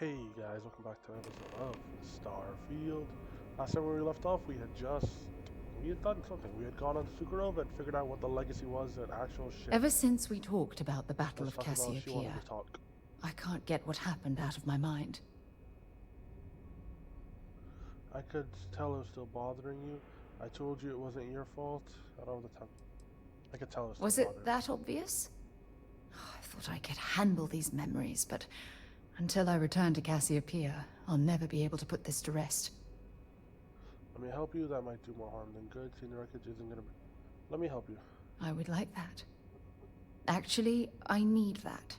Hey guys, welcome back to an episode of Starfield. Last time where we left off, we had done something. We had gone on Sukarova and figured out what the legacy was, an actual ship. Ever since we talked about the Battle of Let's talk about she wanted Cassiopeia, to talk. I can't get what happened out of my mind. I could tell it was still bothering you. I told you it wasn't your fault. I don't have the time. I could tell it was Was still it bothering that obvious? I thought I could handle these memories, but until I return to Cassiopeia, I'll never be able to put this to rest. Let me help you. That might do more harm than good. Seeing the wreckage isn't gonna be... Let me help you. I would like that. Actually, I need that.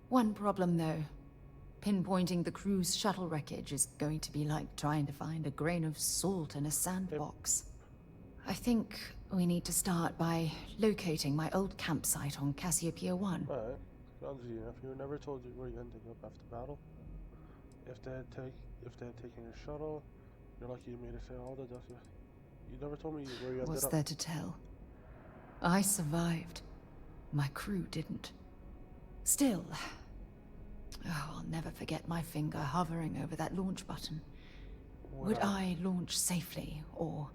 One problem, though. Pinpointing the crew's shuttle wreckage is going to be like trying to find a grain of salt in a sandbox. I think we need to start by locating my old campsite on Cassiopeia 1. Alright. Sounds easy enough. You were never told you where you ended up after battle. If they had taken your shuttle, you're lucky you made it sail all the dust. You never told me where you ended What's up. there to tell? I survived. My crew didn't. Still, I'll never forget my finger hovering over that launch button. Would I launch safely, or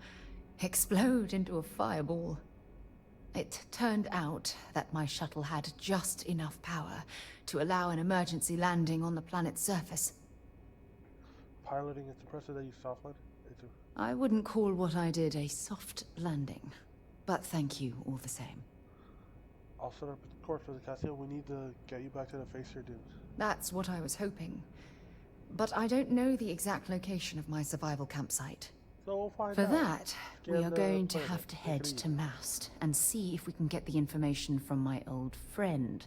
explode into a fireball? It turned out that my shuttle had just enough power to allow an emergency landing on the planet's surface. Piloting, it's impressive that you soft-landed. I wouldn't call what I did a soft landing, but thank you all the same. I'll set up a course for the Cassio. We need to get you back to the Facer dudes. That's what I was hoping. But I don't know the exact location of my survival campsite. So we'll find For out. that, we Scan are the going to planet. have to Take head it to easy. Mast and see if we can get the information from my old friend,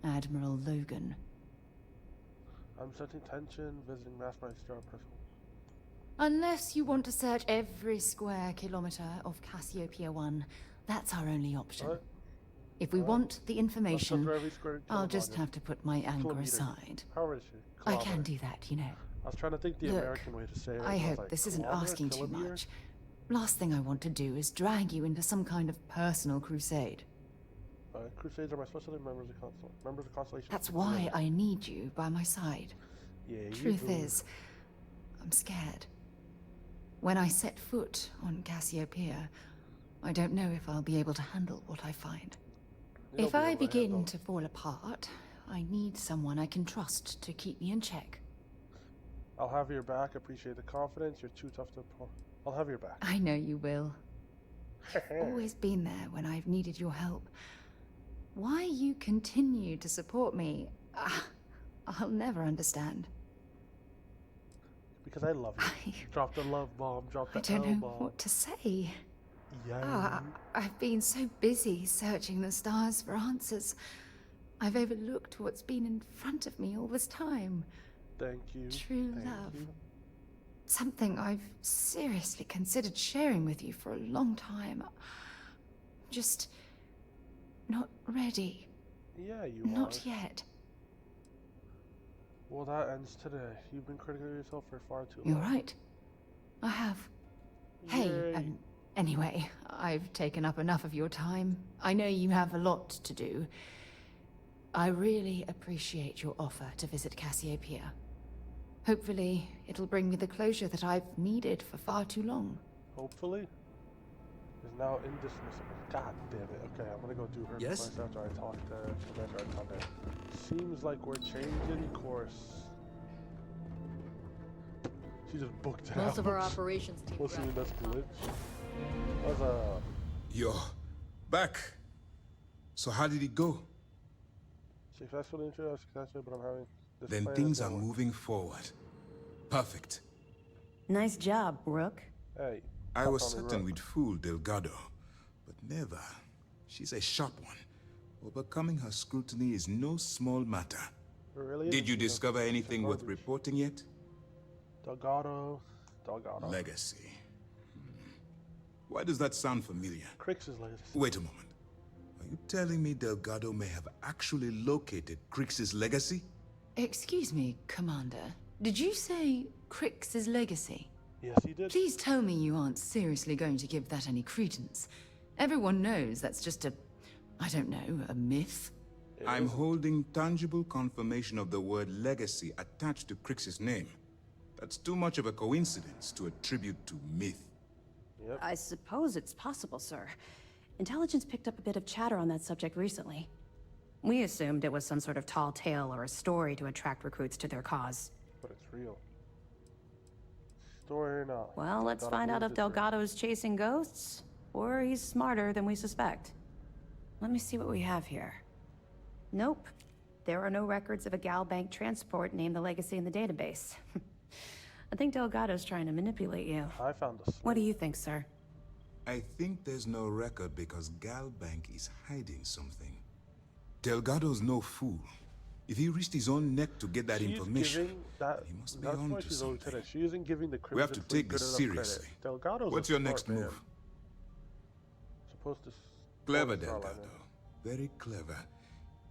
Admiral Logan. I'm sensing tension, visiting Massmeister on personal. Unless you want to search every square kilometer of Cassiopeia 1, that's our only option. What? If we want the information, Every square I'll just kilometer. have to put my anger Kilometer. aside. How is she? I Kilometer. can do that, you know. I was trying to think the Look, American way to say it. I was hope like this isn't kilometer, asking too kilometer. much. Last thing I want to do is drag you into some kind of personal crusade. Crusades are my specialty. Members of Constellation. That's why I need you by my side. Yeah, Truth is, I'm scared. When I set foot on Cassiopeia, I don't know if I'll be able to handle what I find. If I begin to fall apart, I need someone I can trust to keep me in check. I'll have your back. Appreciate the confidence. You're too tough to pull. I'll have your back. I know you will. Always been there when I've needed your help. Why you continue to support me, I'll never understand. Because I love you. Drop the love bomb. Drop the I don't L know bomb. what to say. Yeah. I've been so busy searching the stars for answers. I've overlooked what's been in front of me all this time. Thank you. True Thank love. you. Something I've seriously considered sharing with you for a long time. Just not ready. Yeah, you Not are. yet. Well, that ends today. You've been critical of yourself for far too long. You're right. I have. Hey, Yay. anyway, I've taken up enough of your time. I know you have a lot to do. I really appreciate your offer to visit Cassiopeia. Hopefully, it'll bring me the closure that I've needed for far too long. Hopefully. Is now indismissible. God damn it. Okay, I'm gonna go do her Yes? quest after I talk to Commander Antonio. Seems like we're changing course. She just booked it Most out. of our operations team. We'll see when that's glitch. That was a... You're back. So how did it go? successful intro, successful, but I'm having... this Then plan things that are don't work. moving forward. Perfect. Nice job, Rook. Hey. I stop was telling me certain Rook. we'd fool Delgado, but never. She's a sharp one. Overcoming her scrutiny is no small matter. It really Did is. you She's a- discover she's a anything worth garbage. reporting yet? Delgado. Legacy. Why does that sound familiar? Crix's legacy. Wait a moment. Are you telling me Delgado may have actually located Crix's legacy? Excuse me, Commander. Did you say Crix's legacy? Yes, he did. Please tell me you aren't seriously going to give that any credence. Everyone knows that's just a, I don't know, a myth. It I'm isn't. holding tangible confirmation of the word legacy attached to Crix's name. That's too much of a coincidence to attribute to myth. Yep. I suppose it's possible, sir. Intelligence picked up a bit of chatter on that subject recently. We assumed it was some sort of tall tale or a story to attract recruits to their cause. But it's real. Story or not. Well, let's find out if Delgado's chasing ghosts, or he's smarter than we suspect. Let me see what we have here. Nope. There are no records of a Gal Bank transport named the Legacy in the database. I think Delgado's trying to manipulate you. I found a What do you think, sir? I think there's no record because Galbank is hiding something. Delgado's no fool. If he risked his own neck to get that information, he must be on to something. She isn't giving the Crimson We have to Fleet take this good enough seriously. credit. Delgado's What's a your smart next man. move? Supposed to. Clever, Starlight, Delgado. Very clever.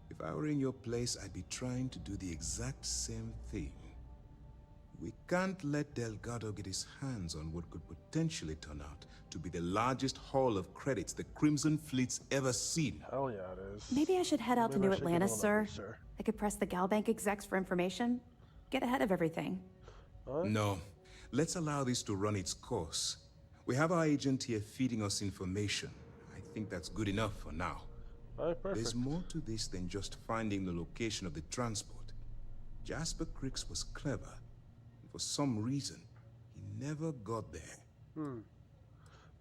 If I were in your place, I'd be trying to do the exact same thing. We can't let Delgado get his hands on what could potentially turn out to be the largest haul of credits the Crimson Fleet's ever seen. Hell yeah, it is. Maybe I should head out to Maybe New I should get Atlantis, all of sir. them, I could press the Gal Bank execs for information. Get ahead of everything. Huh? No, let's allow this to run its course. We have our agent here feeding us information. I think that's good enough for now. Alright, perfect. There's more to this than just finding the location of the transport. Jasper Crix was clever. For some reason, he never got there.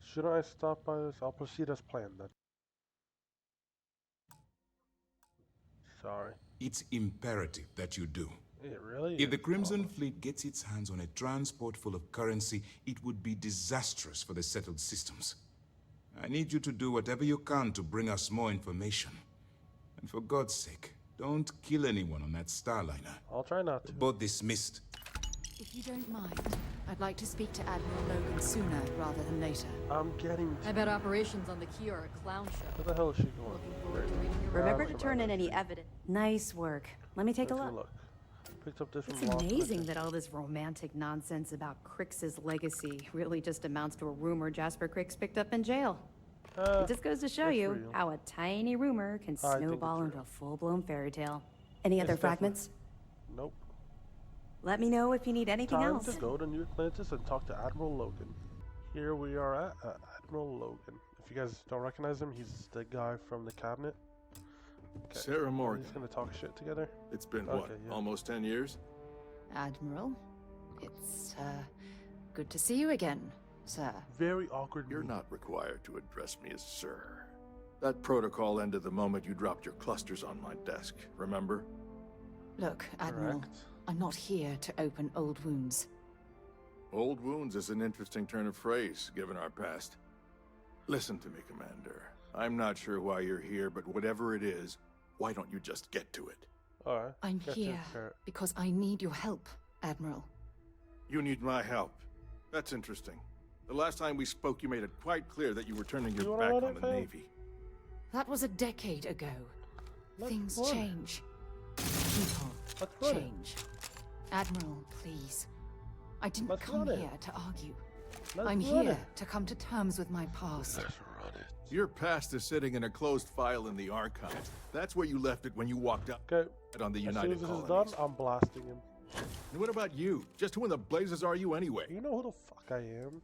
Should I stop by this? I'll proceed as planned then. Sorry. It's imperative that you do. It really If the is. Crimson Fleet gets its hands on a transport full of currency, it would be disastrous for the settled systems. I need you to do whatever you can to bring us more information. And for God's sake, don't kill anyone on that Starliner. I'll try not to. Both dismissed. If you don't mind, I'd like to speak to Admiral Logan sooner rather than later. I'm getting I bet operations on the key are a clown show. Where the hell is she going? Looking forward to reading your Remember Right. to turn in any evidence. Nice work. Let me take a Let's look. Picked up this It's from Lost amazing Witness. that all this romantic nonsense about Crix's legacy really just amounts to a rumor Jasper Crix picked up in jail. It just goes to show that's you real. how a tiny rumor can I think snowball it's into a full-blown fairy tale. Any other It's definitely- fragments? Nope. Let me know if you need anything Time else. to go to New Atlantis and talk to Admiral Logan. Here we are at Admiral Logan. If you guys don't recognize him, he's the guy from the cabinet. Okay. Sarah Morgan. He's gonna talk shit together. It's been what, Okay, yeah. almost 10 years? Admiral, it's, good to see you again, sir. Very awkward. You're meet. not required to address me as sir. That protocol ended the moment you dropped your clusters on my desk, remember? Look, Admiral, Correct. I'm not here to open old wounds. Old wounds is an interesting turn of phrase, given our past. Listen to me, Commander. I'm not sure why you're here, but whatever it is, why don't you just get to it? Alright. I'm get to here it. because I need your help, Admiral. You need my help. That's interesting. The last time we spoke, you made it quite clear that you were turning You your wanna back run on it, the Faye? Navy. That was a decade ago. Let's Things run it. change. People Let's run it. change. Admiral, please. I didn't Let's come run it. here to argue. Let's I'm run here it. to come to terms with my past. Let's run it. Your past is sitting in a closed file in the archives. That's where you left it when you walked out Okay. on the As soon United as this is Colonies. done, I'm blasting him. And what about you? Just who in the blazes are you anyway? You know who the fuck I am?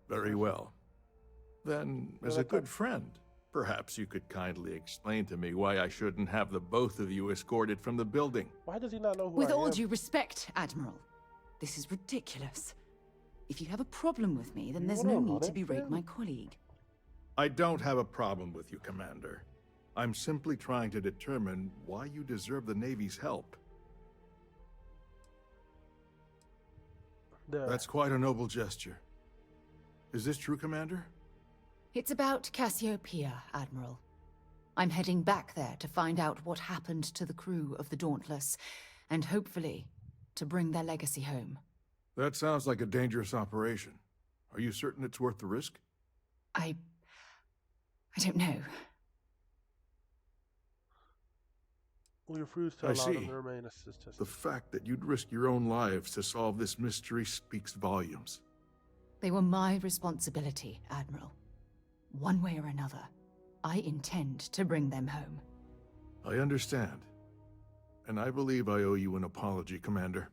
Very well. Then, as Well, a I good thought- friend, perhaps you could kindly explain to me why I shouldn't have the both of you escorted from the building. Why does he not know who With I all am? due respect, Admiral, this is ridiculous. If you have a problem with me, then You there's wanna no run need to it, berate Finn? my colleague. I don't have a problem with you, Commander. I'm simply trying to determine why you deserve the Navy's help. There. That's quite a noble gesture. Is this true, Commander? It's about Cassiopeia, Admiral. I'm heading back there to find out what happened to the crew of the Dauntless, and hopefully, to bring their legacy home. That sounds like a dangerous operation. Are you certain it's worth the risk? I don't know. We refuse to I allow them see. to remain assistants. The fact that you'd risk your own lives to solve this mystery speaks volumes. They were my responsibility, Admiral. One way or another. I intend to bring them home. I understand. And I believe I owe you an apology, Commander.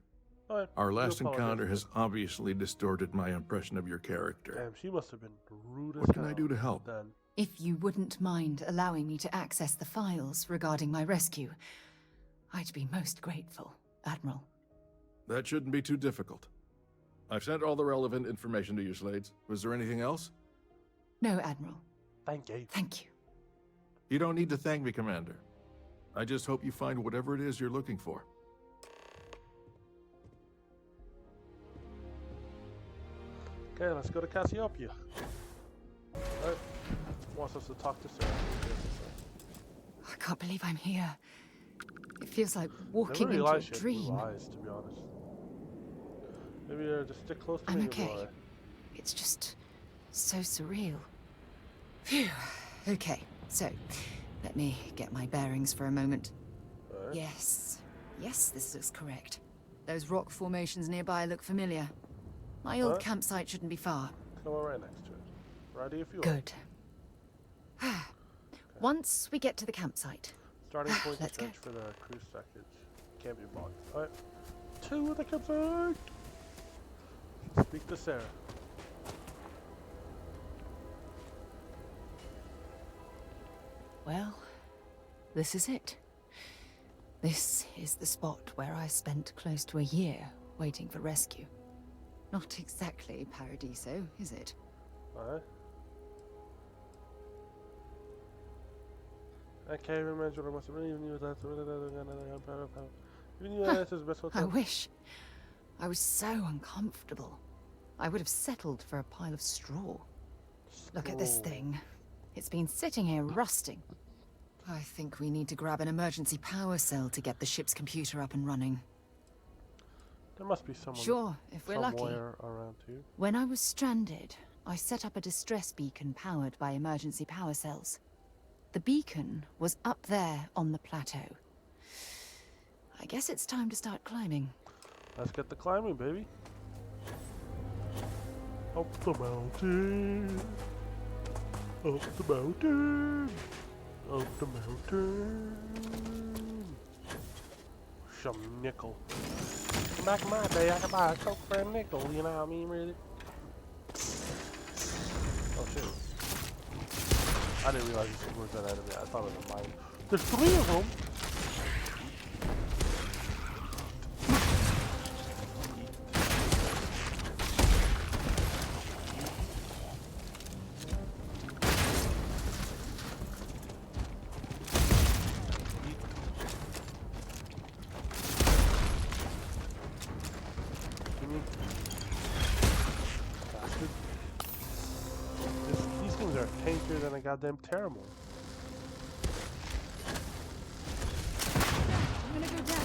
Alright, Our you last apologize encounter for has it. obviously distorted my impression of your character. Damn, she must have been rude as What can I hell do to help? Then. If you wouldn't mind allowing me to access the files regarding my rescue, I'd be most grateful, Admiral. That shouldn't be too difficult. I've sent all the relevant information to you, Slades. Was there anything else? No, Admiral. Thank you. Thank you. You don't need to thank me, Commander. I just hope you find whatever it is you're looking for. Okay, let's go to Cassiopeia. Alright. Wants us to talk to Sarah. I can't believe I'm here. It feels like Never walking into a realized she had blue dream. eyes, to be honest. Maybe just stick close to I'm me, okay. boy. It's just so surreal. Phew. Okay, so let me get my bearings for a moment. Alright. Yes. Yes, this looks correct. Those rock formations nearby look familiar. My old Alright. campsite shouldn't be far. Come on right next to it. Ready if you are. Good. Once we get to the campsite, Starting point to Let's go. search for the cruise package. Can't be bought. Alright. To the campsite! Speak to Sarah. well, this is it. This is the spot where I spent close to a year waiting for rescue. Not exactly Paradiso, is it? Alright. I can't remember what I must have really knew that. Even you answers best I wish. I was so uncomfortable. I would have settled for a pile of straw. Look at this thing. It's been sitting here rusting. I think we need to grab an emergency power cell to get the ship's computer up and running. There must be someone Sure, if we're lucky. somewhere around here. When I was stranded, I set up a distress beacon powered by emergency power cells. The beacon was up there on the plateau. I guess it's time to start climbing. Let's get the climbing, baby. Up the mountain. Up the mountain. Up the mountain. Some nickel. Back in my day, I could buy a Coke for a nickel, you know what I mean, really? Oh, shit. I didn't realize this was an enemy. I thought it was a mine. There's 3 of them! Bastard. These things are tankier than a goddamn Terramon. I'm gonna go down.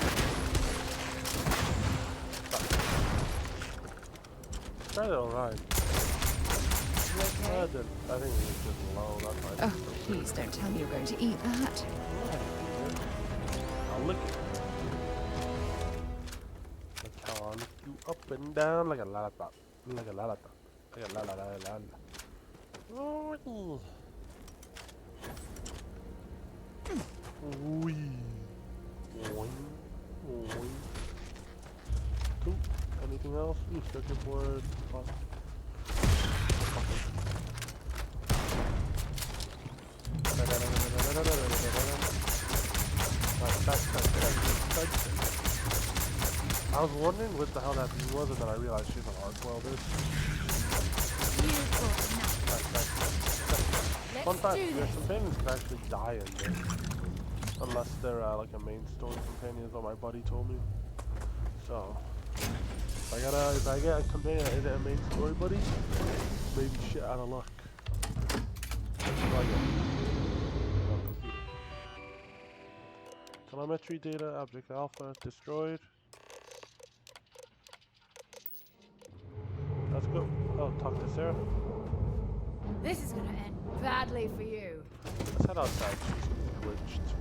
Try that alright. I think it's just low, that's fine. Oh, please don't tell me you're going to eat that. I'll lick it. Look how I'll lick you up and down like a lollipop. Like a lollipop. Like a la la la la la. Oh, wee. Boing. Boing. Cool. Anything else? Ooh, circuit board. Awesome. I was wondering what the hell that bee was, and then I realized she's an arc welder. Fun fact, there's companions can actually die in this. Unless they're like a main story companion, is what my buddy told me. So, if I get a companion that isn't a main story buddy, maybe shit out of luck. Telemetry data, object alpha, destroyed. Let's go. Oh, talk to Sarah. This is gonna end badly for you. Let's head outside. She's glitched.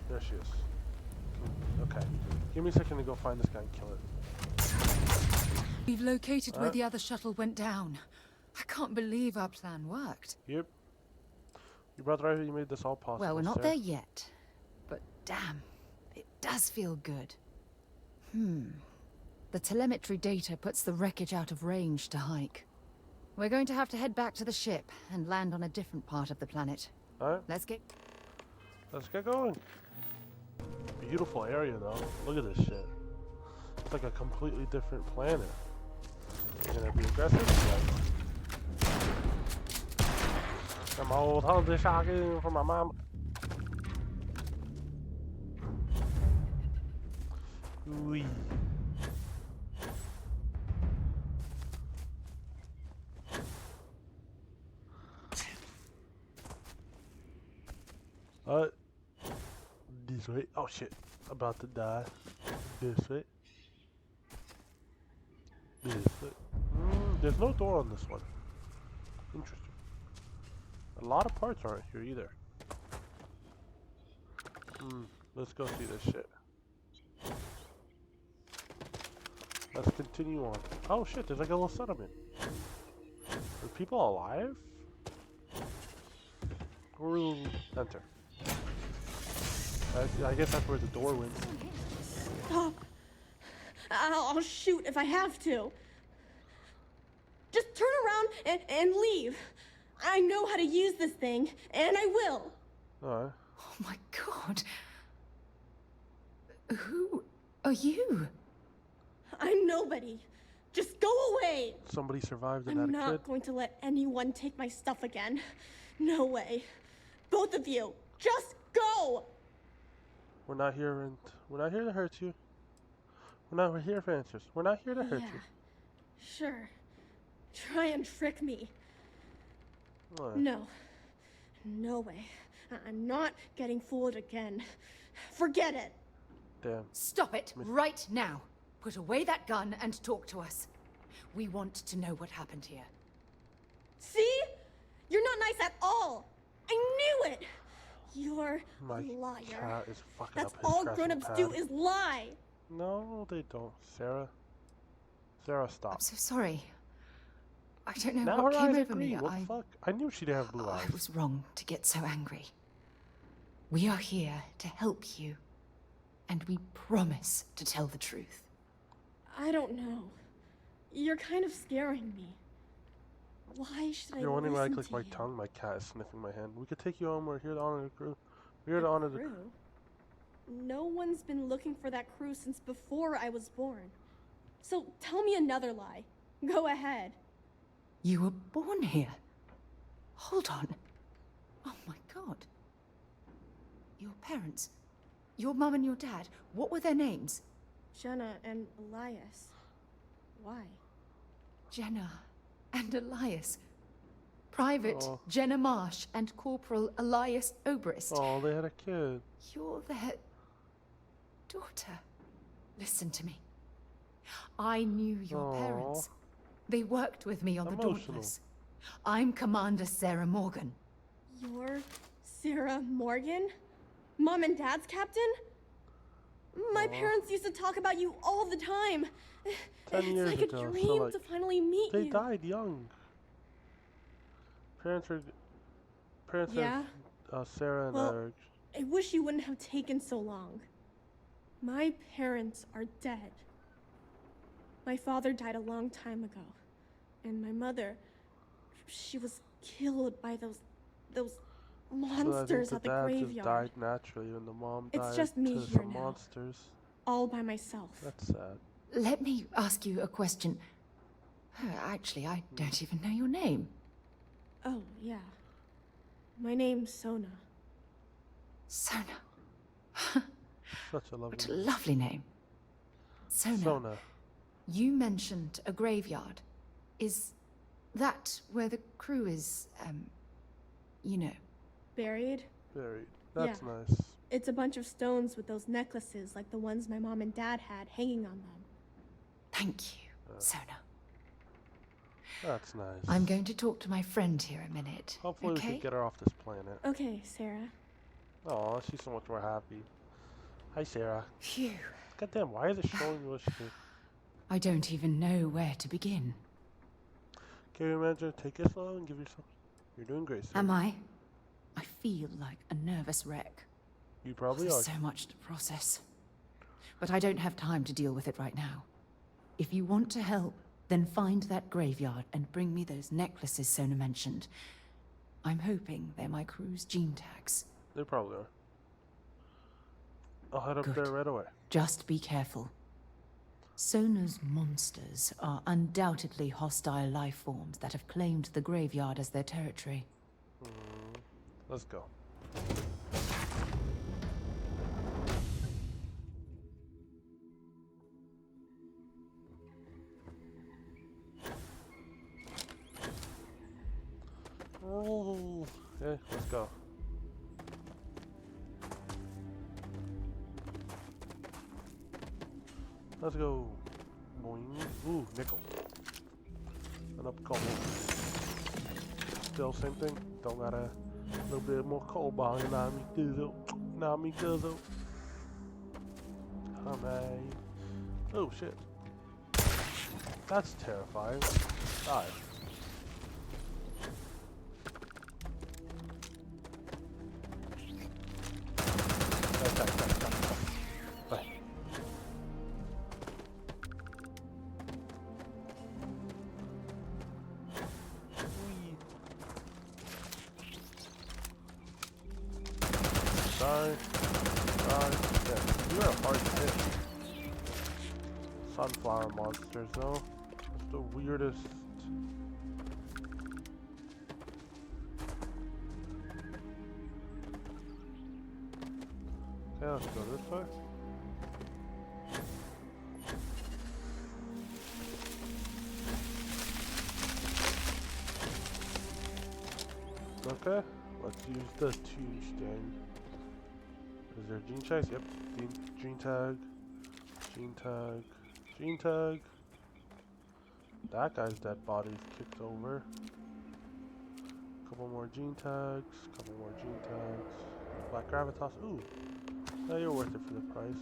There she is. Okay. Give me a second to go find this guy and kill it. We've located where the other shuttle went down. I can't believe our plan worked. Yep. Your brother, you made this all possible. Well, we're not sir. there yet. But damn, it does feel good. The telemetry data puts the wreckage out of range to hike. We're going to have to head back to the ship and land on a different part of the planet. Alright, Let's get going. Beautiful area though. Look at this shit. It's like a completely different planet. You're gonna be aggressive? Like, some old holiday shocking from my mom. Wee. This way. Oh shit. About to die. This way. This way. There's no door on this one. Interesting. A lot of parts aren't here either. Let's go see this shit. Let's continue on. Oh shit, there's like a little settlement. Are people alive? We'll enter. I guess that's where the door went. Stop. I'll shoot if I have to. Just turn around and leave. I know how to use this thing, and I will. Alright. Oh my god. Who are you? I'm nobody. Just go away. Somebody survived in I'm that not kid. going to let anyone take my stuff again. No way. Both of you, just go. We're not here to hurt you. We're here for answers. We're not here to hurt you. Sure. Try and trick me. Alright. No. No way. I'm not getting fooled again. Forget it. Damn. Stop it right now. Put away that gun and talk to us. We want to know what happened here. See? You're not nice at all. I knew it. You're My a liar. cat is fucking That's up his all scratching grown-ups pad. do is lie. No, they don't. Sarah. Sarah, stop. I'm so sorry. I don't know Now what her came eyes are over me. green. What the fuck? I knew she'd have blue eyes. I was wrong to get so angry. We are here to help you. And we promise to tell the truth. I don't know. You're kind of scaring me. Why should I You're wondering why I listen click to my you? tongue? My cat is sniffing my hand. We could take you home. We're here to honor the crew. We're here to honor the crew. Crew? No one's been looking for that crew since before I was born. So tell me another lie. Go ahead. You were born here. Hold on. Oh my god. Your parents. Your mum and your dad. What were their names? Jenna and Elias. Why? Jenna and Elias. Private Oh. Jenna Marsh and Corporal Elias Obrist. Oh, they had a kid. You're their daughter. Listen to me. I knew your Aw. parents. They worked with me on the Emotional. Dauntless. I'm Commander Sarah Morgan. You're Sarah Morgan? Mom and Dad's captain? My parents used to talk about you all the time. 10 years it's like ago, a so, dream like, to finally meet They you. died young. Parents Yeah? of Sarah and Well, Eric. I wish you wouldn't have taken so long. My parents are dead. My father died a long time ago. And my mother, she was killed by those So I monsters think at the dad just graveyard. died naturally, and the mom It's died just me to here some now. monsters. All by myself. That's sad. Let me ask you a question. Actually, I don't even know your name. Oh, yeah. My name's Sona. Sona. Such a lovely What a lovely name. Sona, Sona. you mentioned a graveyard. Is that where the crew is, you know? Buried? Buried. That's Yeah. nice. It's a bunch of stones with those necklaces like the ones my mom and dad had hanging on them. Thank you, Sona. That's nice. I'm going to talk to my friend here a minute. Hopefully we okay? can get her off this planet. Okay, Sarah. Oh, she's so much more happy. Hi, Sarah. Phew. Goddamn, why is it showing you what she did? I don't even know where to begin. Can you imagine? Take it slow and give yourself. You're doing great, sir. Am I? I feel like a nervous wreck. You probably There's are. so much to process. But I don't have time to deal with it right now. If you want to help, then find that graveyard and bring me those necklaces Sona mentioned. I'm hoping they're my crew's gene tags. They probably are. I'll head up Good. there right away. Just be careful. Sona's monsters are undoubtedly hostile life forms that have claimed the graveyard as their territory. Let's go. Oh, okay, let's go. Let's go. Boing. Ooh, nickel. And up coal. Still same thing. Don't got a little bit more coal bong. Nah, me dozo. Nah, me dozo. Hi. Oh shit. That's terrifying. Die. Bye. Die. Yeah, you are hard to hit. Sunflower monsters, though. It's the weirdest. Okay, let's go this way. Okay, let's use the tombstone. Is there gene tags? Yep, gene tag, gene tag, gene tag. That guy's dead body's kicked over. Couple more gene tags, couple more gene tags. Black gravitas. Ooh, now you're worth it for the price.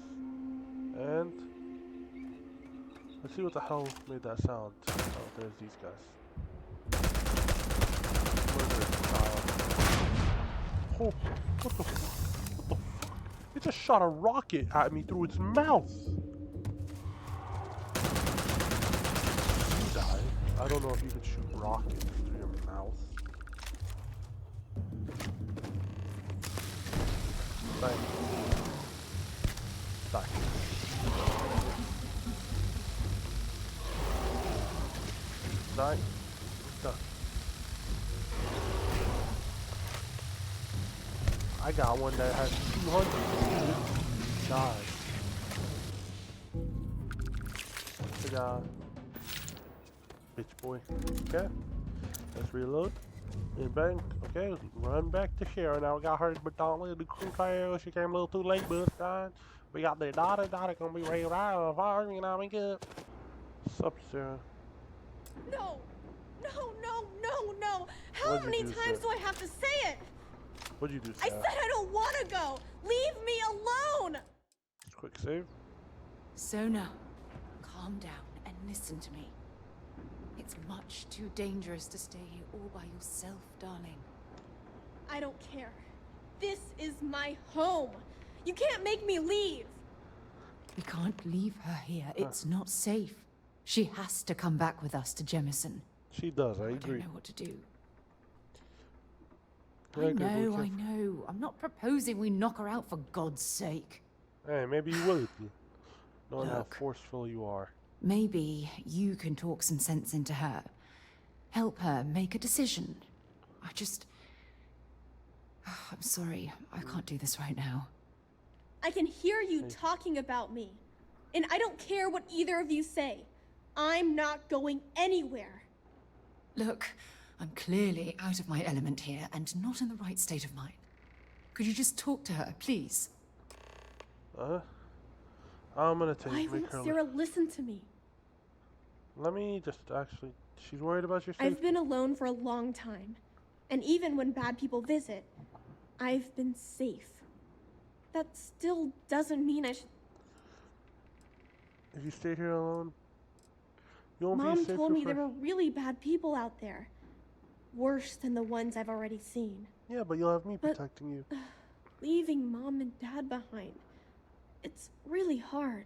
And let's see what the hell made that sound. Oh, there's these guys. Murder child. Oh, what the fuck? What the fuck? It just shot a rocket at me through its mouth. You die. I don't know if you can shoot rockets through your mouth. Die. Die. Die. Done. I got one that has 200. Die. Good job. Bitch boy. Okay. Let's reload. And bang. Okay. Run back to Sharon. Now we got her but don't let the crew tail. She came a little too late, but fine. We got the daughter gonna be ready right of ours, you know what I mean? Sup, Sarah? No! No, no, no, no! How many times do I have to say it? What'd you do, I Sarah? said I don't want to go! Leave me alone! Quick save. Sona, calm down and listen to me. It's much too dangerous to stay here all by yourself, darling. I don't care. This is my home. You can't make me leave. We can't leave her here. It's not safe. She has to come back with us to Jemison. She does, I I agree. don't know what to do. Yeah, I good, know, we'll I know. I'm not proposing we knock her out for God's sake. Hey, maybe you would. Knowing how Look. forceful you are. Maybe you can talk some sense into her. Help her make a decision. I'm sorry. I can't do this right now. I can hear you talking about me. And I don't care what either of you say. I'm not going anywhere. Look, I'm clearly out of my element here and not in the right state of mind. Could you just talk to her, please? I'm gonna take Why make won't her. Sarah listen to me? Let me just actually. She's worried about your safety. I've been alone for a long time. And even when bad people visit, I've been safe. That still doesn't mean I should... If you stay here alone, You won't be Mom safe told me for- there were really bad people out there. Worse than the ones I've already seen. Yeah, but you'll have me But- protecting you. Leaving Mom and Dad behind. It's really hard.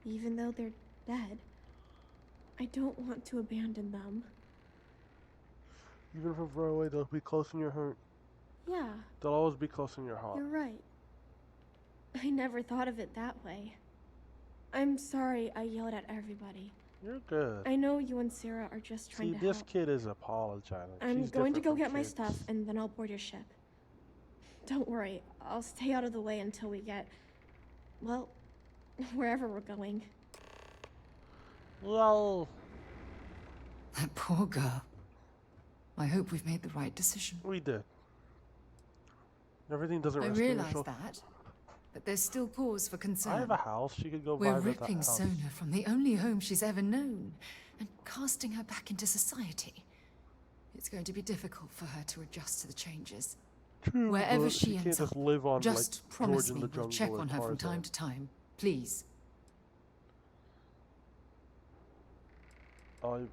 Even though they're dead, I don't want to abandon them. Even from far away, they'll be close in your heart. Yeah, They'll always be close in your heart. you're right. I never thought of it that way. I'm sorry I yelled at everybody. You're good. I know you and Sarah are just trying See, to this help. kid is apologizing. I'm She's going to different go from get my kids. stuff and then I'll board your ship. Don't worry, I'll stay out of the way until we get, well, wherever we're going. Well, That poor girl. I hope we've made the right decision. we did. Everything doesn't I rest on your realize shoulders. that, but there's still cause for concern. I have a house. She could go We're vibe at that ripping house. Sona from the only home she's ever known and casting her back into society. It's going to be difficult for her to adjust to the changes. True, Wherever but she can't ends just up, live on just like promise George in me the we'll Jungle check or on her from Tarzan. time to time, please. I'll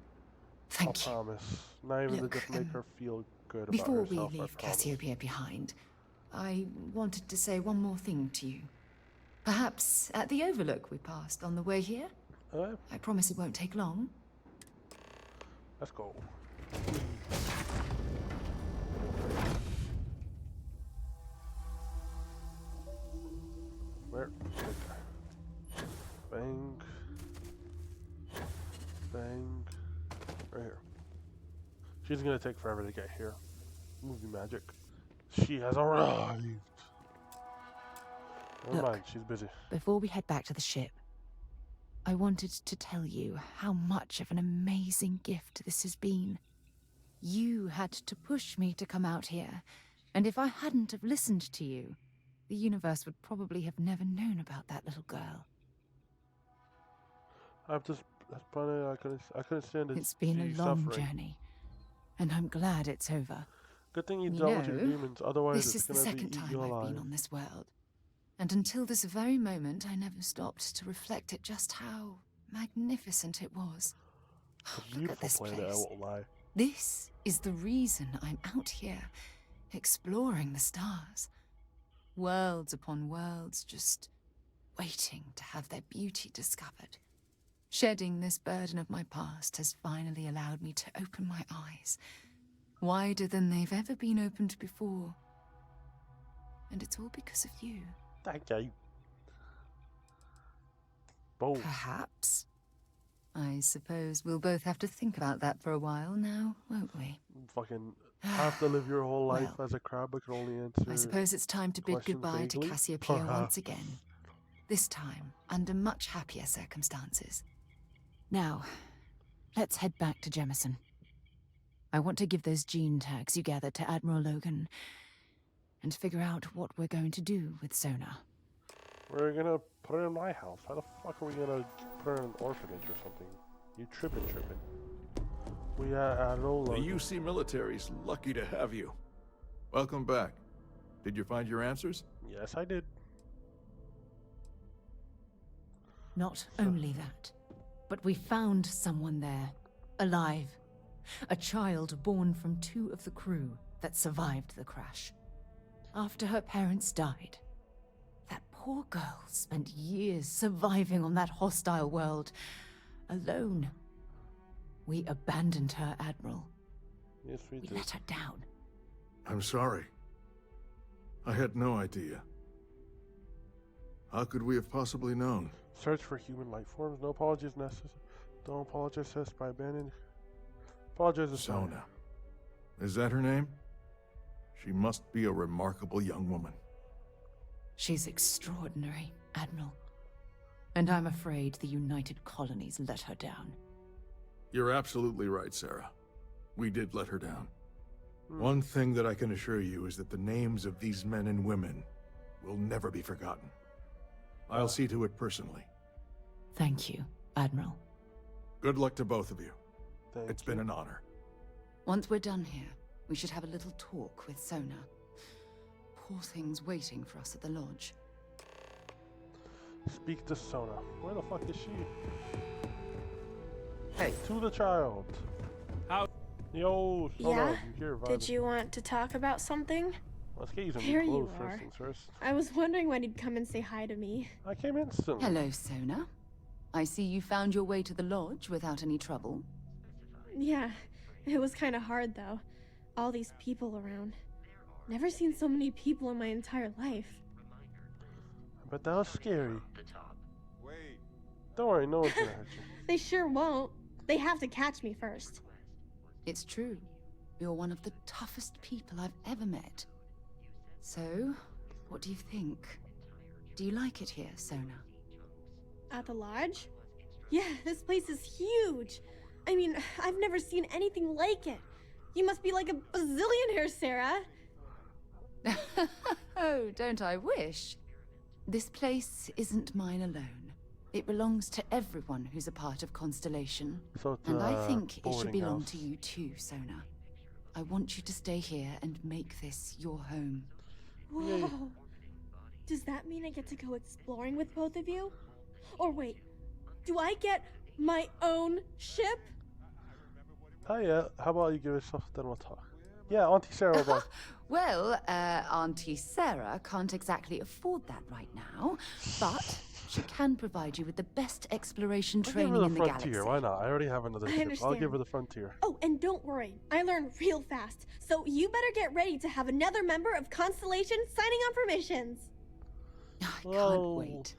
Thank you. promise. Not even Look, to just make her feel good about Before we herself. I leave promise. Cassiopeia behind, I wanted to say one more thing to you. Perhaps at the overlook we passed on the way here? I promise it won't take long. Let's go. Where? Bang. Bang. Right here. She's gonna take forever to get here. Movie magic. She has arrived. Never Look. mind, she's busy. Before we head back to the ship, I wanted to tell you how much of an amazing gift this has been. You had to push me to come out here, and if I hadn't have listened to you, the universe would probably have never known about that little girl. I'm just. That's probably I couldn't stand it. It's been see a long suffering. journey, and I'm glad it's over. Good thing you You dealt with your know, demons, otherwise This it's is the gonna second be eat time you I've alive. been on this world. And until this very moment, I never stopped to reflect at just how magnificent it was. It's a Look at beautiful this planet, I place. won't lie. This is the reason I'm out here, exploring the stars. Worlds upon worlds, just waiting to have their beauty discovered. Shedding this burden of my past has finally allowed me to open my eyes, wider than they've ever been opened before. And it's all because of you. Thank you. Boom. Perhaps. I suppose we'll both have to think about that for a while now, won't we? Fucking have to live your whole life Well, as a crab, but can only answer. I suppose it's time to bid questions goodbye to vaguely? Cassiopeia once Perhaps. again. This time, under much happier circumstances. Now, let's head back to Jemison. I want to give those gene tags you gathered to Admiral Logan and figure out what we're going to do with Sona. We're gonna put her in my house. How the fuck are we gonna put her in an orphanage or something? You tripping. We had no The luck. UC military's lucky to have you. Welcome back. Did you find your answers? Yes, I did. Not only that, but we found someone there, alive. A child born from 2 of the crew that survived the crash. After her parents died, that poor girl spent years surviving on that hostile world, alone. We abandoned her, Admiral. Yes, we We did. let her down. I'm sorry. I had no idea. How could we have possibly known? Search for human life forms. No apologies necessary. Don't apologize us by abandoning. Apologize is fine. Sona. Is that her name? She must be a remarkable young woman. She's extraordinary, Admiral. And I'm afraid the United Colonies let her down. You're absolutely right, Sarah. We did let her down. One thing that I can assure you is that the names of these men and women will never be forgotten. I'll see to it personally. Thank you, Admiral. Good luck to both of you. Thank It's you. been an honor. Once we're done here, we should have a little talk with Sona. Poor thing's waiting for us at the lodge. Speak to Sona. Where the fuck is she? Hey. To the child. How? Yo, Yeah? You're Did vibing. you want to talk about something? Let's get you some Here new you clothes first are. things first. I was wondering when you'd come and say hi to me. I came instantly. Hello, Sona. I see you found your way to the lodge without any trouble. Yeah, it was kind of hard though. All these people around. Never seen so many people in my entire life. But that was scary. Don't worry, no one's gonna hurt you. They sure won't. They have to catch me first. It's true. You're one of the toughest people I've ever met. So, what do you think? Do you like it here, Sona? At the lodge? Yeah, this place is huge. I mean, I've never seen anything like it. You must be like a bazillionaire, Sarah. Oh, don't I wish? This place isn't mine alone. It belongs to everyone who's a part of Constellation. So it's And I a think it should boarding belong house. to you too, Sona. I want you to stay here and make this your home. Whoa. Yay. Does that mean I get to go exploring with both of you? Or wait, do I get my own ship? Oh yeah, how about you give us stuff, then we'll talk. Yeah, Auntie Sarah will buy. Well, Auntie Sarah can't exactly afford that right now, but she can provide you with the best exploration I'll give training her the in the Frontier, galaxy. why not? I already have another I ship. I'll understand. give her the Frontier. Oh, and don't worry, I learn real fast. So you better get ready to have another member of Constellation signing on for missions. I can't Whoa. wait.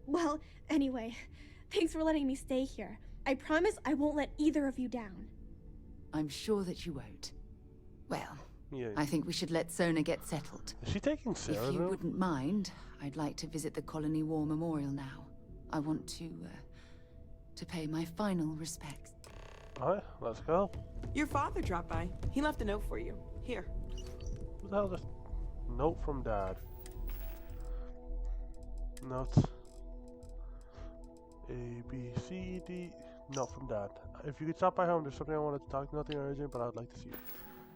Well, anyway, thanks for letting me stay here. I promise I won't let either of you down. I'm sure that you won't. Well, Yeah. I think we should let Sona get settled. Is she taking Sarah If you now? wouldn't mind, I'd like to visit the Colony War Memorial now. I want to pay my final respects. Alright, let's go. Your father dropped by. He left a note for you. Here. What the hell is this? Note from Dad. Notes. A, B, C, D. Note from Dad. If you could stop by home, there's something I wanted to talk. Nothing urgent, but I'd like to see you.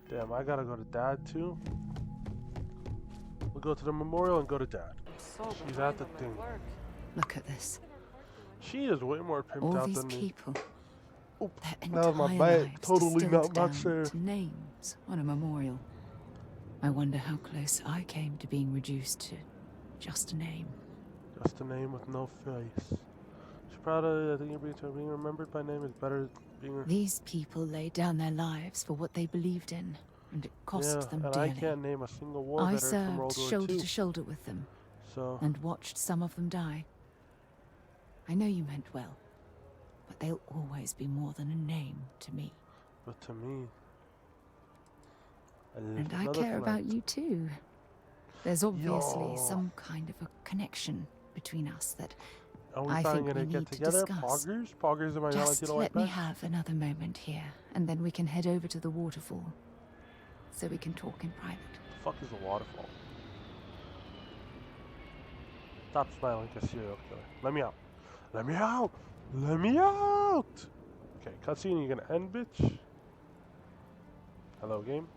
Damn, I gotta go to Dad too. We'll go to the memorial and go to Dad. She's at the thing. Look at this. She is way more pimped All out these than me. people. Oh, Their that was my entire bag. lives Totally distilled not down Sarah. to names on a memorial. I wonder how close I came to being reduced to just a name. Just a name with no face. She's proud of. I think you're being remembered by name is better than being. These people laid down their lives for what they believed in, and it cost Yeah, them and dearly. I can't name a single war I veteran from World served War shoulder II. to shoulder with them, So, and watched some of them die. I know you meant well, but they'll always be more than a name to me. but to me, And I care about you too. There's obviously some kind of a connection between us that Are we I finally think gonna we get need to together? discuss. Poggers, am I not just to the let white me back? have another moment here, and then we can head over to the waterfall, so we can talk in private. The fuck is a waterfall? Stop smiling, like a serial killer. Let me out. Let me out! Let me out! Okay, cutscene, you gonna end, bitch? Hello, game?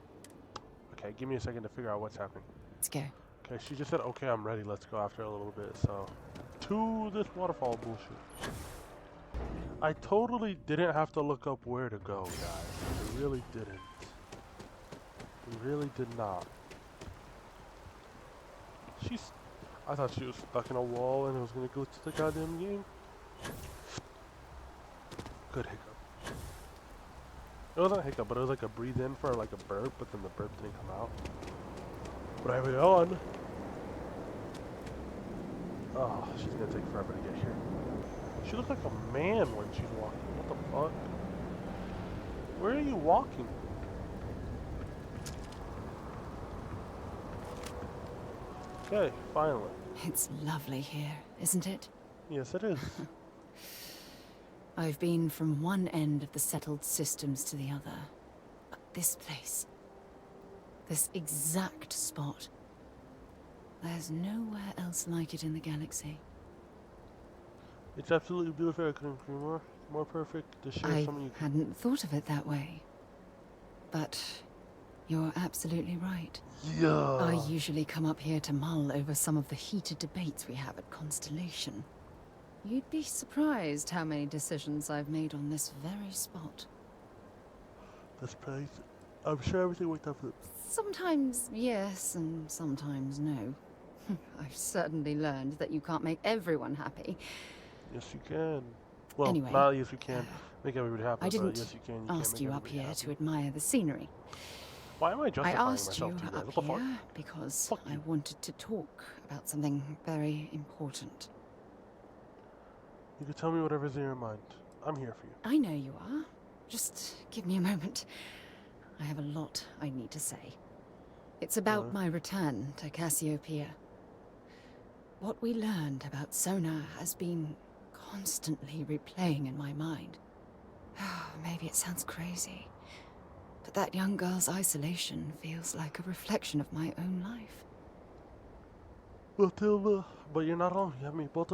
Okay, give me a second to figure out what's happening. Let's go. Okay, she just said, okay, I'm ready, let's go after a little bit, so... To this waterfall bullshit. I totally didn't have to look up where to go, guys. I really didn't. I really did not. I thought she was stuck in a wall and it was gonna go to the goddamn game. Good hiccup. It wasn't a hiccup, but it was like a breathe in for like a burp, but then the burp didn't come out. Right on. Oh, she's gonna take forever to get here. She looks like a man when she's walking. What the fuck? Where are you walking? Okay, finally. It's lovely here, isn't it? Yes, it is. I've been from one end of the settled systems to the other. But this place, this exact spot, there's nowhere else like it in the galaxy. It's absolutely beautiful. I couldn't agree more. More perfect to share I some of you. hadn't thought of it that way. But you're absolutely right. Yeah. I usually come up here to mull over some of the heated debates we have at Constellation. You'd be surprised how many decisions I've made on this very spot. This place. I'm sure everything worked out for the... Sometimes yes, and sometimes no. I've certainly learned that you can't make everyone happy. Yes, you can. Well, Anyway, not yes, you can make everybody happy, I didn't but yes, you can. You can't ask make you up everybody here happy. to admire the scenery. Why am I I justifying asked you myself to you guys? up What the fuck? here because Fuck I you. wanted to talk about something very important. You can tell me whatever's in your mind. I'm here for you. I know you are. Just give me a moment. I have a lot I need to say. It's about my return to Cassiopeia. What we learned about Sona has been constantly replaying in my mind. Maybe it sounds crazy, but that young girl's isolation feels like a reflection of my own life. Matilda, but you're not alone. You have me. Both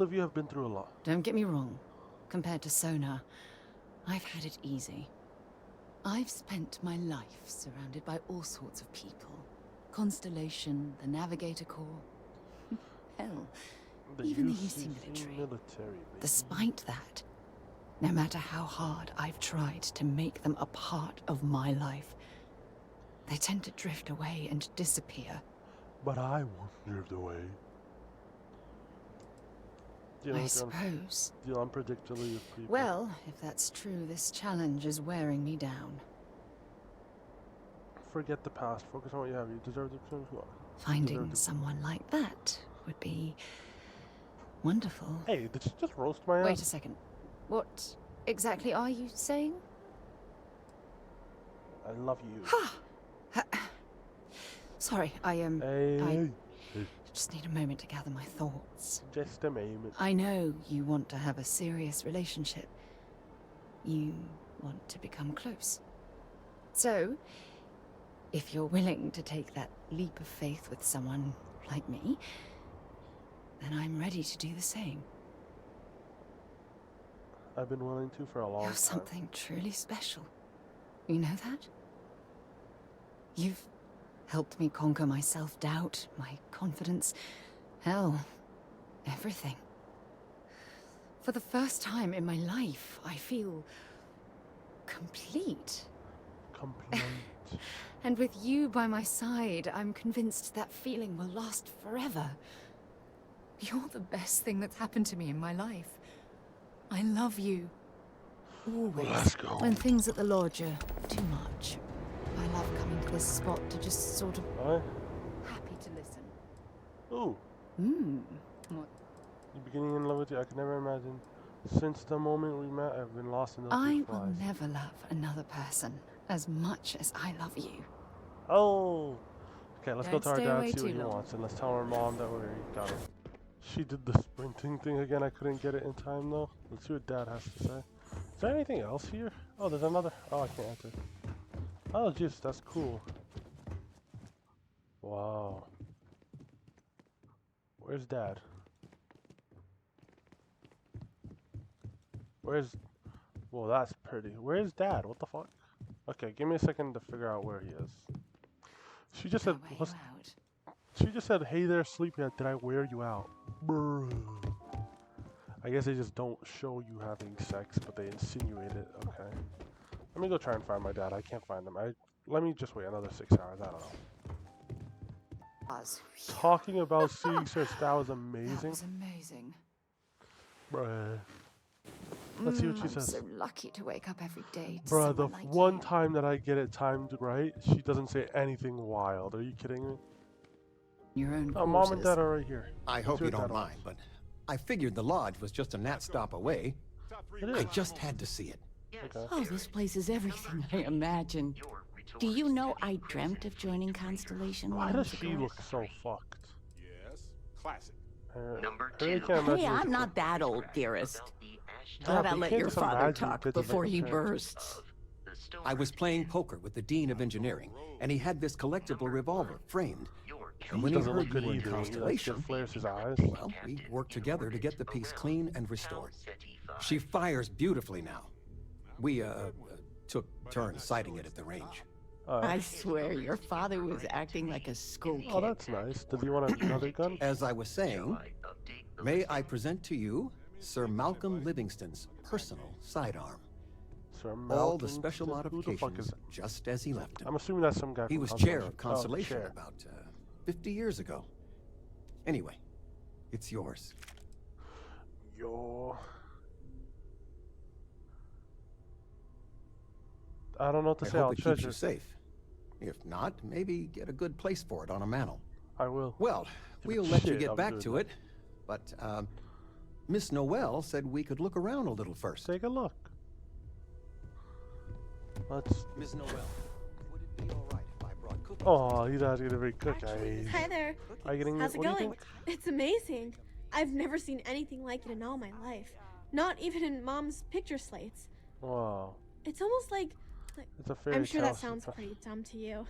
of you have been through a lot. Don't get me wrong. Compared to Sona, I've had it easy. I've spent my life surrounded by all sorts of people. Constellation, the Navigator Corps. Hell, even the UC military. Despite that, no matter how hard I've tried to make them a part of my life, they tend to drift away and disappear. But I won't drift away. I suppose. The unpredictability of people. Well, if that's true, this challenge is wearing me down. Forget the past. Focus on what you have. You deserve the potential. Finding someone like that would be wonderful. Hey, did you just roast my ass? Wait a second. What exactly are you saying? I love you. Sorry, I Hey. just need a moment to gather my thoughts. Just a moment. I know you want to have a serious relationship. You want to become close. So, if you're willing to take that leap of faith with someone like me, then I'm ready to do the same. I've been willing to for a long You're time. something truly special. You know that? You've helped me conquer my self-doubt, my confidence, hell, everything. For the first time in my life, I feel complete. Complete. And with you by my side, I'm convinced that feeling will last forever. You're the best thing that's happened to me in my life. I love you. Always. Let's go. When things at the lodge are too much, I love coming to this spot to just sort of happy to listen. Ooh. What? You're beginning in love with you. I could never imagine. Since the moment we met, I've been lost in those I blue will flies. never love another person as much as I love you. Oh. Okay, let's go Don't to our stay dad away and see what too he long. wants, and let's tell our mom that we got it. She did the sprinting thing again. I couldn't get it in time though. Let's see what Dad has to say. Is there anything else here? Oh, there's another. Oh, I can't enter. Oh, jeez, that's cool. Wow. Where's Dad? Where's... Well, that's pretty. Where's Dad? What the fuck? Okay, give me a second to figure out where he is. She just said... I'll wear you What's... out. She just said, hey there, sleepyhead, did I wear you out? Bruh. I guess they just don't show you having sex, but they insinuate it. Okay. Let me go try and find my dad. I can't find him. Let me just wait another 6 hours. I don't know. Talking about seeing search, that was That amazing. was amazing. Bruh. Let's see what she I'm says. so lucky to wake up every day to Bruh, the someone like one you. time that I get it timed right, she doesn't say anything wild. Are you kidding me? Your own Oh, Mom and quarters. Dad are right here. I hope See you what don't Dad mind, wants. but I figured the lodge was just a gnat stop away. It I is. just had to see it. Okay. Oh, this place is everything I imagined. Do you know I dreamt of joining Constellation Why when I does was a she girl? look so fucked? Yes, classic. I really can't imagine Hey, this I'm not that old, dearest. Yeah, How but about you let can't your just father imagine talk kids as before he like parents. bursts? I was playing poker with the Dean of Engineering, and he had this collectible revolver framed. And when he Doesn't look heard good you were in either. He like, Constellation, just flares his eyes. well, we worked together to get the piece clean and restored. She fires beautifully now. We, took turns sighting it at the range. I swear your father was acting like a school kid. Oh, that's nice. Does he want another gun? As I was saying, may I present to you Sir Malcolm Livingston's personal sidearm. Sir All Malcolm the special Livingston? Who the fuck modifications is that? just as he left I'm him. assuming that's some guy He from was chair of Constellation. Constellation Oh, chair. about 50 years ago. Anyway, it's yours. Yo. I don't know what to I say. hope I'll it keeps treasure. you safe. If not, maybe get a good place for it on a mantle. I will. Well, Give we'll it let you shit, get I'm back doing to it. it. But, Miss Noel said we could look around a little first. Take a look. Let's. Miss Noel, would it be all right if I brought cookies? Oh, he's asking to be cooked. Hi there. Are you getting How's it what do you going? think? It's amazing. I've never seen anything like it in all my life. Not even in Mom's picture slates. Wow. It's almost like It's a fairy I'm sure tale. that sounds pretty dumb to you.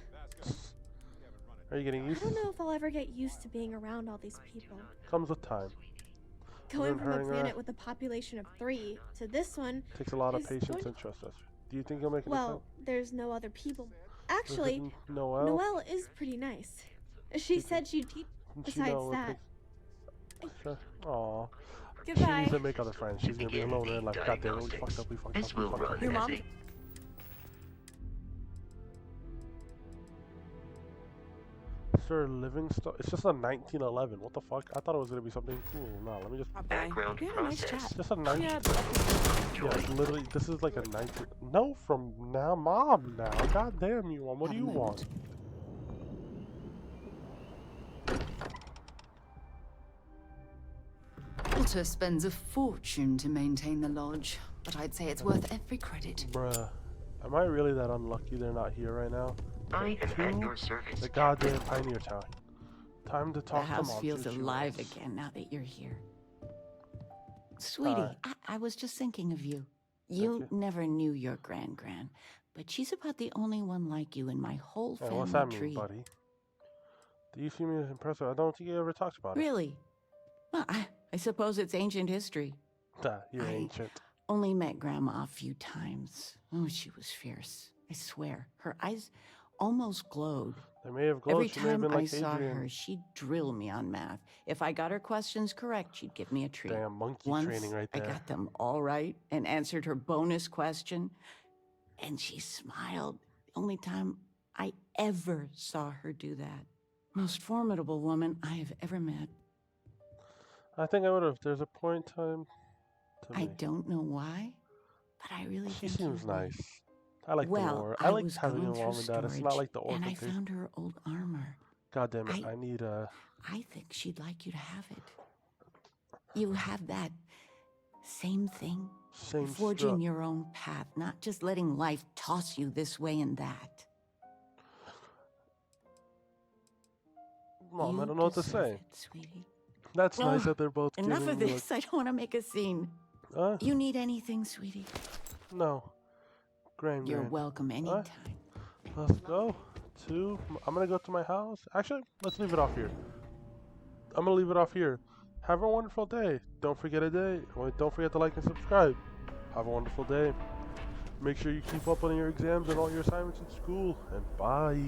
Are you getting I used don't to know if I'll ever get used to being around all these people. Comes with time. Going been from a hurrying planet around. with a population of 3 to this one. Takes a lot of is patience going- and trust us. Do you think you'll make it? Well, there's no other people. Actually, Noel. Noelle is pretty nice. She said she'd teach. Besides that, Aw. She goodbye. needs to make other friends. She's gonna be alone in life. God damn it, we fucked up, we fucked up, we fucked up. Your mom? Sir Livingstone. It's just a 1911. What the fuck? I thought it was gonna be something cool. No, let me just. Background. We had a nice chat. It's just a 19. Yeah, Yeah, it's literally. This is like a 19. No, from now, Mom. Now, god damn you, Mom. What do you want? Walter spends a fortune to maintain the lodge, but I'd say it's worth every credit. Bruh, am I really that unlucky they're not here right now? I am To at your service. the goddamn Pioneer Town. Time to The talk to house Mom. feels see what she alive wants. again now that you're here. Sweetie, I was just thinking of you. You never knew your gran, but she's about the only one like you in my whole Hey, family what's that tree. mean, buddy? Do you see me as impressive? I don't think you ever talked about it. Really? Well, I suppose it's ancient history. You're I- ancient. Only met Grandma a few times. Oh, she was fierce. I swear. Her eyes almost glowed. They may have glowed. Every She may have time been I like saw Adrian. her, she'd drill me on math. If I got her questions correct, she'd give me a treat. Damn monkey Once, training right I there. got them all right and answered her bonus question, and she smiled. The only time I ever saw her do that. Most formidable woman I have ever met. I think I would have. There's a point in time to I make. don't know why, but I really She think you seems would. nice. I like the Well, lore. I I like was having a going through mom and dad. It's not storage, like the and I orphan thing. found her old armor. God damn it! I need a. I think she'd like you to have it. You have that same thing. Same Forging strut. your own path, not just letting life toss you this way and that. Mom, You I don't know what to deserve say. it, sweetie. That's nice Ugh, that they're both Enough giving of me, this. I don't want to make a scene. Like, You need anything, sweetie? no. Grand. You're welcome anytime. Let's go to. I'm gonna go to my house. Actually, let's leave it off here. I'm gonna leave it off here. Have a wonderful day. Don't forget Don't forget to like and subscribe. Have a wonderful day. Make sure you keep up on your exams and all your assignments in school. And bye.